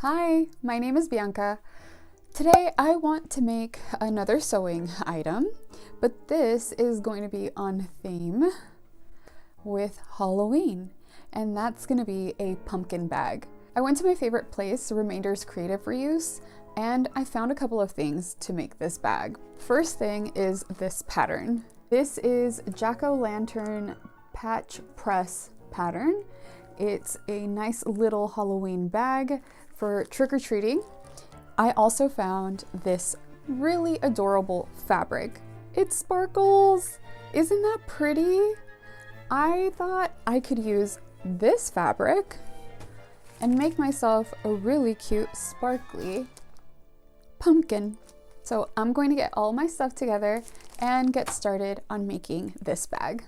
Hi, my name is Bianca. Today I want to make another sewing item, but this is going to be on theme with Halloween, and that's going to be a pumpkin bag. I went to my favorite place, Remainders Creative Reuse, and I found a couple of things to make this bag. First thing is this pattern. This is Jack-o'-lantern patch press pattern. It's a nice little Halloween bag for trick-or-treating. I also found this really adorable fabric. It sparkles! Isn't that pretty? I thought I could use this fabric and make myself a really cute sparkly pumpkin. So I'm going to get all my stuff together and get started on making this bag.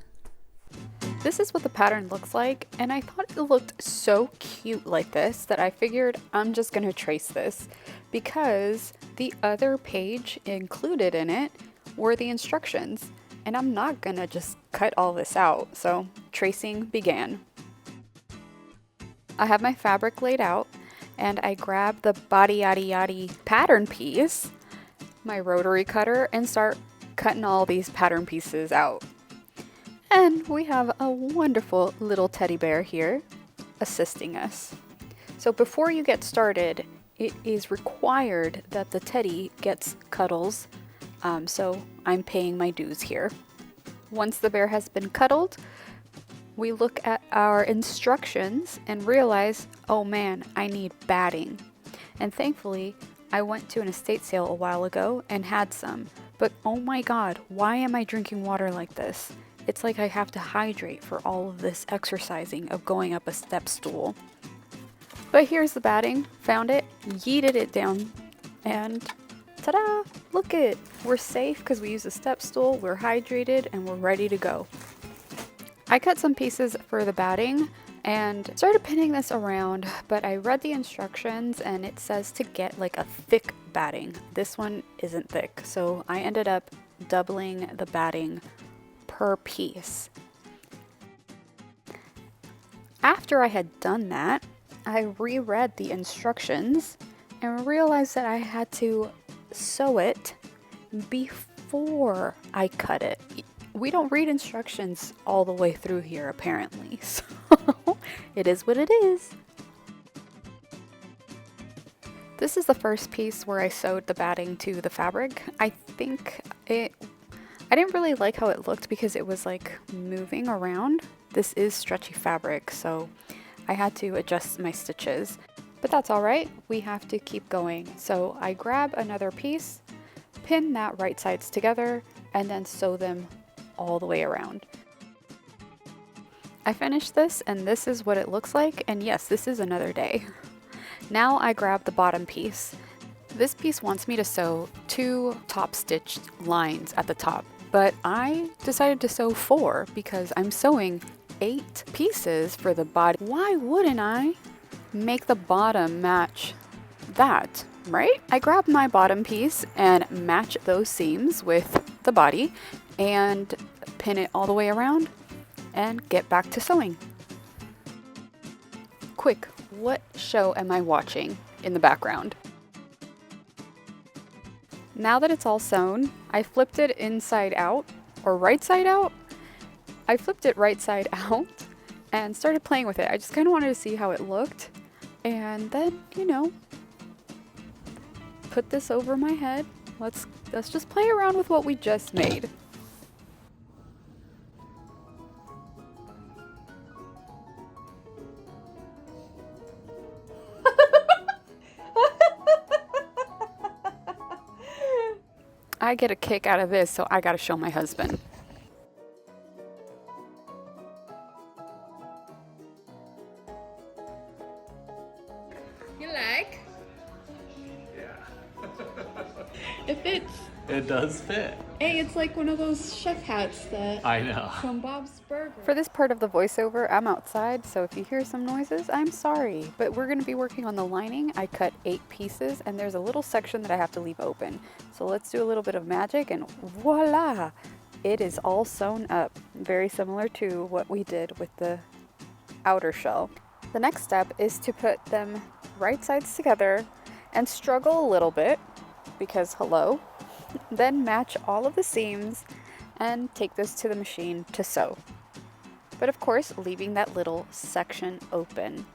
This is what the pattern looks like, and I thought it looked so cute like this that I figured I'm just gonna trace this because the other page included in it were the instructions, and I'm not gonna just cut all this out, so tracing began. I have my fabric laid out, and I grab the body yaddy yaddy pattern piece, my rotary cutter, and start cutting all these pattern pieces out. And we have a wonderful little teddy bear here assisting us. So before you get started, it is required that the teddy gets cuddles, so I'm paying my dues here. Once the bear has been cuddled, we look at our instructions and realize, oh man, I need batting. And thankfully, I went to an estate sale a while ago and had some, but oh my god, why am I drinking water like this? It's like I have to hydrate for all of this exercising of going up a step stool. But here's the batting. Found it, yeeted it down, and ta-da! Look it! We're safe because we use a step stool, we're hydrated, and we're ready to go. I cut some pieces for the batting and started pinning this around, but I read the instructions and it says to get like a thick batting. This one isn't thick, so I ended up doubling the batting per piece. After I had done that, I reread the instructions and realized that I had to sew it before I cut it. We don't read instructions all the way through here apparently, so it is what it is. This is the first piece where I sewed the batting to the fabric. I didn't really like how it looked because it was like moving around. This is stretchy fabric, so I had to adjust my stitches. But that's all right, we have to keep going. So I grab another piece, pin that right sides together, and then sew them all the way around. I finished this, and this is what it looks like, and yes, this is another day. Now I grab the bottom piece. This piece wants me to sew 2 top stitched lines at the top, but I decided to sew 4 because I'm sewing 8 pieces for the body. Why wouldn't I make the bottom match that, right? I grab my bottom piece and match those seams with the body and pin it all the way around and get back to sewing. Quick, what show am I watching in the background? Now that it's all sewn, I flipped it inside out, or right side out. I flipped it right side out and started playing with it. I just kind of wanted to see how it looked. And then, put this over my head. Let's just play around with what we just made. I get a kick out of this, so I gotta show my husband. You like? Yeah. It fits. It does fit. Hey, it's like one of those chef hats that I know. from Bob's Burger. For this part of the voiceover, I'm outside, so if you hear some noises, I'm sorry. But we're going to be working on the lining. I cut 8 pieces, and there's a little section that I have to leave open. So let's do a little bit of magic, and voila! It is all sewn up. Very similar to what we did with the outer shell. The next step is to put them right sides together and struggle a little bit because hello, then match all of the seams and take this to the machine to sew. But of course, leaving that little section open.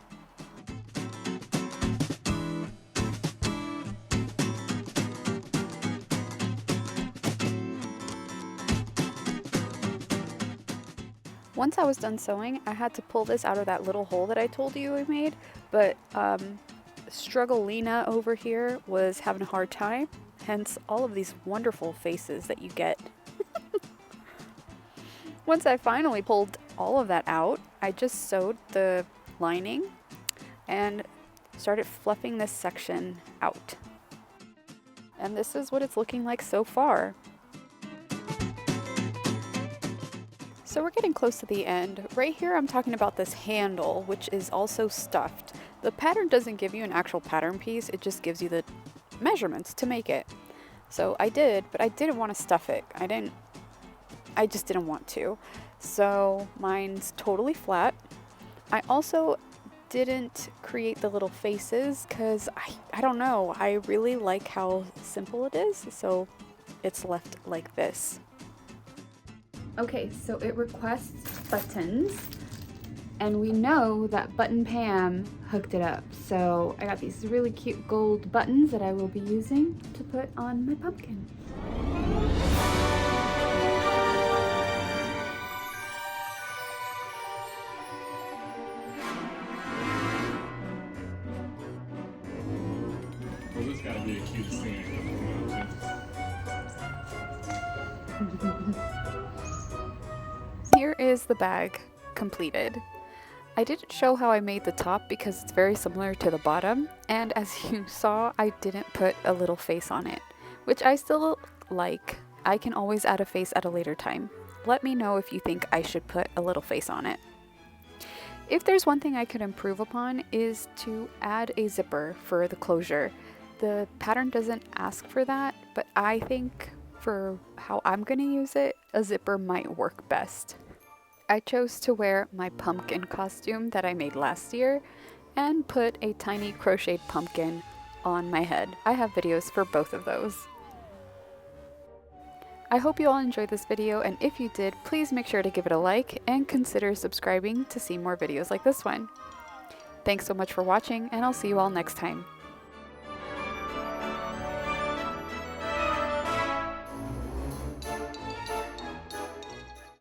Once I was done sewing, I had to pull this out of that little hole that I told you I made, but Strugglina over here was having a hard time, hence all of these wonderful faces that you get. Once I finally pulled all of that out, I just sewed the lining and started fluffing this section out. And this is what it's looking like so far. So we're getting close to the end. Right here I'm talking about this handle, which is also stuffed. The pattern doesn't give you an actual pattern piece, it just gives you the measurements to make it. So I did, but I didn't want to stuff it. I just didn't want to. So mine's totally flat. I also didn't create the little faces because I don't know, I really like how simple it is, so it's left like this. Okay, so it requests buttons, and we know that Button Pam hooked it up. So I got these really cute gold buttons that I will be using to put on my pumpkin. Well, this gotta be the cutest thing I can imagine. Here is the bag completed. I didn't show how I made the top because it's very similar to the bottom, and as you saw, I didn't put a little face on it, which I still like. I can always add a face at a later time. Let me know if you think I should put a little face on it. If there's one thing I could improve upon is to add a zipper for the closure. The pattern doesn't ask for that, but I think for how I'm going to use it, a zipper might work best. I chose to wear my pumpkin costume that I made last year and put a tiny crocheted pumpkin on my head. I have videos for both of those. I hope you all enjoyed this video, and if you did, please make sure to give it a like and consider subscribing to see more videos like this one. Thanks so much for watching, and I'll see you all next time.